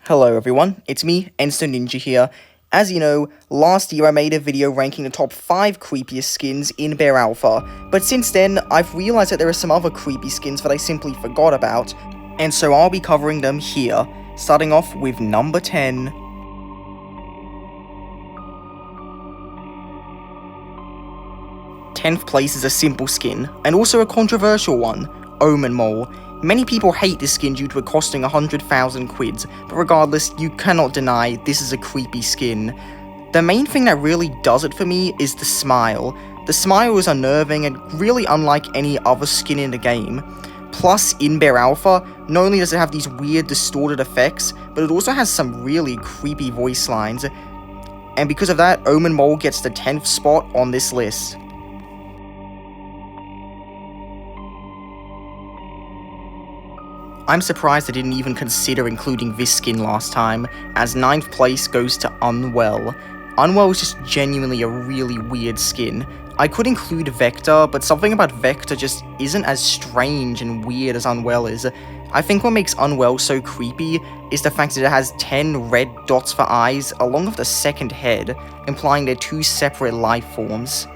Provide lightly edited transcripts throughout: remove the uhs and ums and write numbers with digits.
Hello everyone, it's me, Ensto Ninja here. As you know, last year I made a video ranking the top 5 creepiest skins in Bear Alpha, but since then, I've realized that there are some other creepy skins that I simply forgot about, and so I'll be covering them here, starting off with number 10. Tenth place is a simple skin, and also a controversial one, Omen Mole. Many people hate this skin due to it costing 100,000 quids, but regardless, you cannot deny this is a creepy skin. The main thing that really does it for me is the smile. The smile is unnerving and really unlike any other skin in the game. Plus, in Bear Alpha, not only does it have these weird distorted effects, but it also has some really creepy voice lines. And because of that, Omen Mole gets the 10th spot on this list. I'm surprised I didn't even consider including this skin last time, as 9th place goes to Unwell. Unwell is just genuinely a really weird skin. I could include Vector, but something about Vector just isn't as strange and weird as Unwell is. I think what makes Unwell so creepy is the fact that it has 10 red dots for eyes along with the second head, implying they're two separate life forms.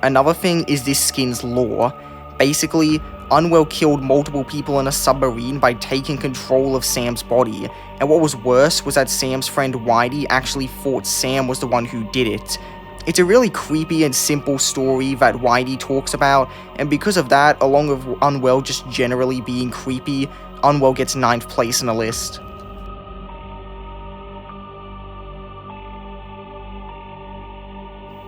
Another thing is this skin's lore. Basically, Unwell killed multiple people in a submarine by taking control of Sam's body, and what was worse was that Sam's friend Whitey actually thought Sam was the one who did it. It's a really creepy and simple story that Whitey talks about, and because of that, along with Unwell just generally being creepy, Unwell gets 9th place on the list.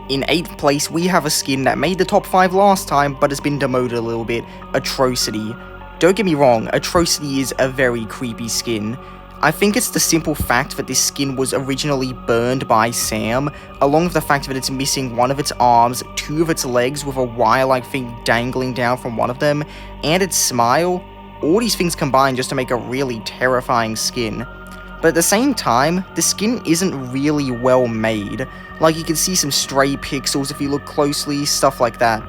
In 8th place, we have a skin that made the top 5 last time, but has been demoted a little bit, Atrocity. Don't get me wrong, Atrocity is a very creepy skin. I think it's the simple fact that this skin was originally burned by Sam, along with the fact that it's missing one of its arms, 2 of its legs with a wire-like thing dangling down from one of them, and its smile. All these things combine just to make a really terrifying skin. But at the same time, the skin isn't really well made. Like, you can see some stray pixels if you look closely, stuff like that.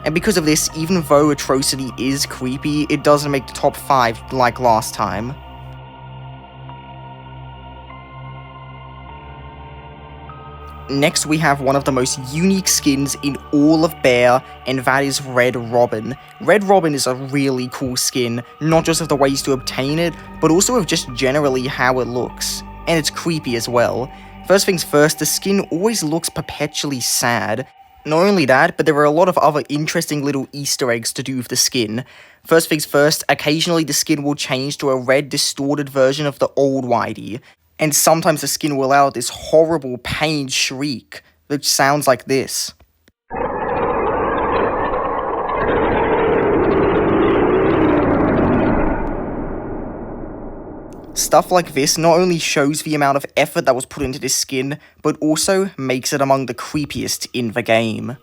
And because of this, even though Atrocity is creepy, it doesn't make the top 5 like last time. Next, we have one of the most unique skins in all of Bear, and that is Red Robin. Red Robin is a really cool skin, not just of the ways to obtain it, but also of just generally how it looks. And it's creepy as well. First things first, the skin always looks perpetually sad. Not only that, but there are a lot of other interesting little Easter eggs to do with the skin. First things first, occasionally the skin will change to a red distorted version of the old Whitey. And sometimes the skin will let out this horrible pained shriek, which sounds like this. Stuff like this not only shows the amount of effort that was put into this skin, but also makes it among the creepiest in the game.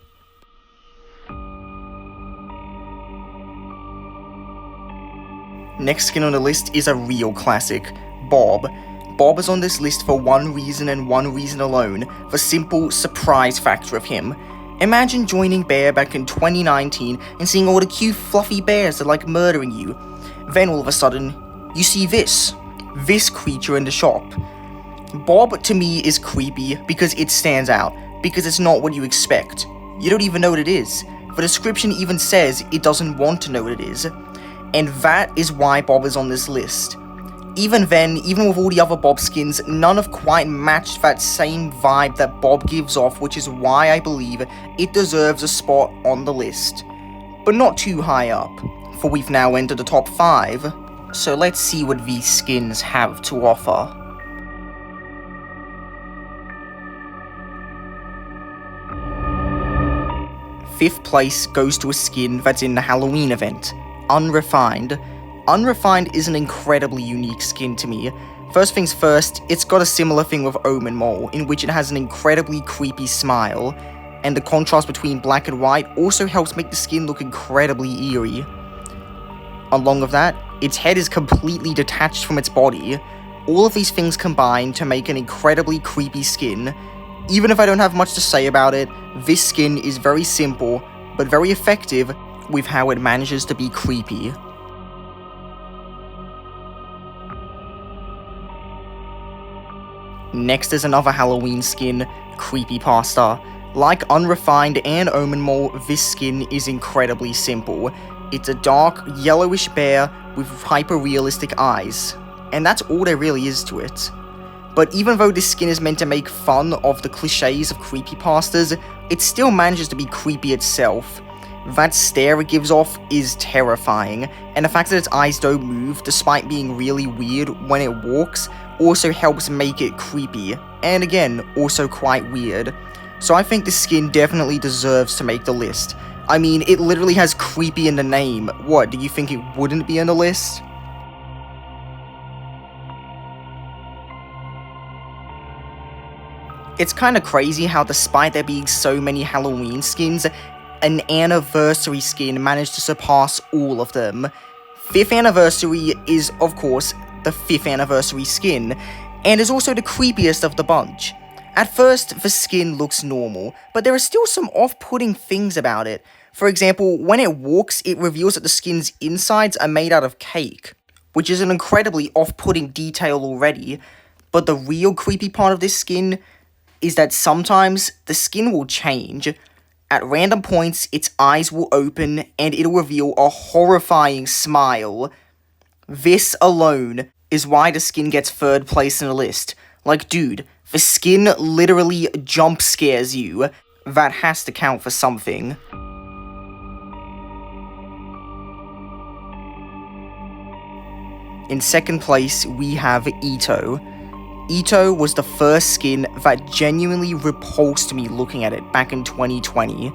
Next skin on the list is a real classic, Bob. Bob is on this list for one reason and one reason alone, the simple surprise factor of him. Imagine joining Bear back in 2019 and seeing all the cute fluffy bears that like murdering you. Then all of a sudden, you see this creature in the shop. Bob to me is creepy because it stands out, because it's not what you expect. You don't even know what it is. The description even says it doesn't want to know what it is. And that is why Bob is on this list. Even then, even with all the other Bob skins, none have quite matched that same vibe that Bob gives off, which is why I believe it deserves a spot on the list. But not too high up, for we've now entered the top 5, so let's see what these skins have to offer. Fifth place goes to a skin that's in the Halloween event, Unrefined. Unrefined is an incredibly unique skin to me. First things first, it's got a similar thing with Omen Mole, in which it has an incredibly creepy smile, and the contrast between black and white also helps make the skin look incredibly eerie. Along with that, its head is completely detached from its body. All of these things combine to make an incredibly creepy skin. Even if I don't have much to say about it, this skin is very simple, but very effective with how it manages to be creepy. Next is another Halloween skin, Creepypasta. Like Unrefined and Omen Mole, this skin is incredibly simple. It's a dark, yellowish bear with hyper-realistic eyes, and that's all there really is to it. But even though this skin is meant to make fun of the cliches of creepypastas, it still manages to be creepy itself. That stare it gives off is terrifying, and the fact that its eyes don't move despite being really weird when it walks also helps make it creepy, and again, also quite weird. So I think this skin definitely deserves to make the list. I mean, it literally has creepy in the name. What, do you think it wouldn't be on the list? It's kinda crazy how despite there being so many Halloween skins, an anniversary skin managed to surpass all of them. 5th anniversary is, of course, the 5th anniversary skin, and is also the creepiest of the bunch. At first, the skin looks normal, but there are still some off-putting things about it. For example, when it walks, it reveals that the skin's insides are made out of cake, which is an incredibly off-putting detail already, but the real creepy part of this skin is that sometimes the skin will change. At random points, its eyes will open and it'll reveal a horrifying smile. This alone is why the skin gets 3rd place in the list. Like, dude, the skin literally jump scares you. That has to count for something. In 2nd place, we have Itto. Itto was the first skin that genuinely repulsed me looking at it back in 2020.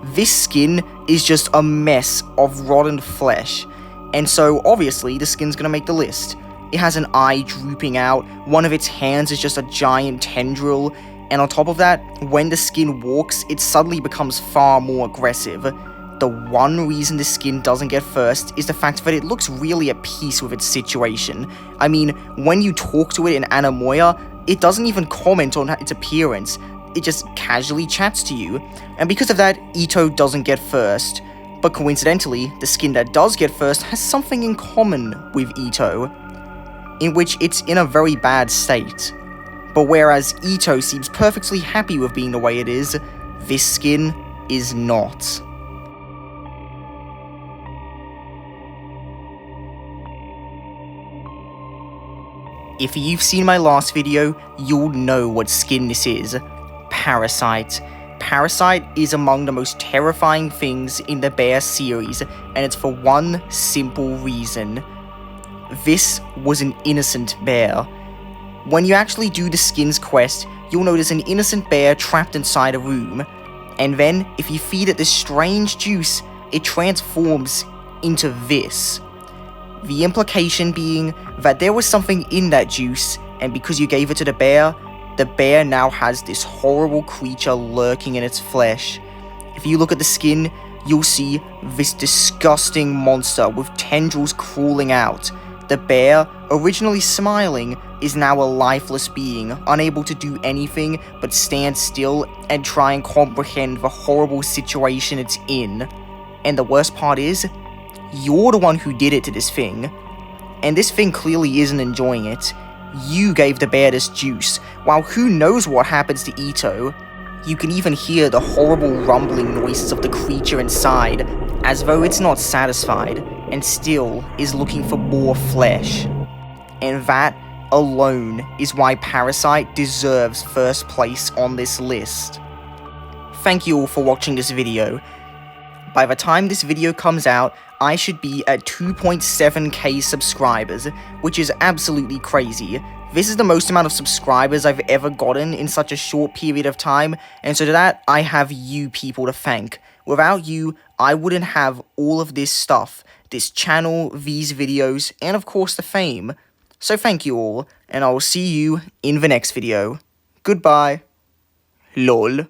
This skin is just a mess of rotten flesh, and so obviously the skin's gonna make the list. It has an eye drooping out, one of its hands is just a giant tendril, and on top of that, when the skin walks, it suddenly becomes far more aggressive. The one reason this skin doesn't get first is the fact that it looks really at peace with its situation. I mean, when you talk to it in Anamoya, it doesn't even comment on its appearance, it just casually chats to you, and because of that, Itto doesn't get first. But coincidentally, the skin that does get first has something in common with Itto, in which it's in a very bad state. But whereas Itto seems perfectly happy with being the way it is, this skin is not. If you've seen my last video, you'll know what skin this is. Parasite. Parasite is among the most terrifying things in the bear series, and it's for one simple reason. This was an innocent bear. When you actually do the skin's quest, you'll notice an innocent bear trapped inside a room, and then, if you feed it this strange juice, it transforms into this. The implication being that there was something in that juice, and because you gave it to the bear now has this horrible creature lurking in its flesh. If you look at the skin, you'll see this disgusting monster with tendrils crawling out. The bear, originally smiling, is now a lifeless being, unable to do anything but stand still and try and comprehend the horrible situation it's in. And the worst part is, you're the one who did it to this thing, and this thing clearly isn't enjoying it. You gave the bear this juice, while who knows what happens to Itto. You can even hear the horrible rumbling noises of the creature inside, as though it's not satisfied, and still is looking for more flesh. And that alone is why Parasite deserves 1st place on this list. Thank you all for watching this video. By the time this video comes out, I should be at 2.7k subscribers, which is absolutely crazy. This is the most amount of subscribers I've ever gotten in such a short period of time, and so to that, I have you people to thank. Without you, I wouldn't have all of this stuff, this channel, these videos, and of course the fame. So thank you all, and I will see you in the next video. Goodbye. LOL.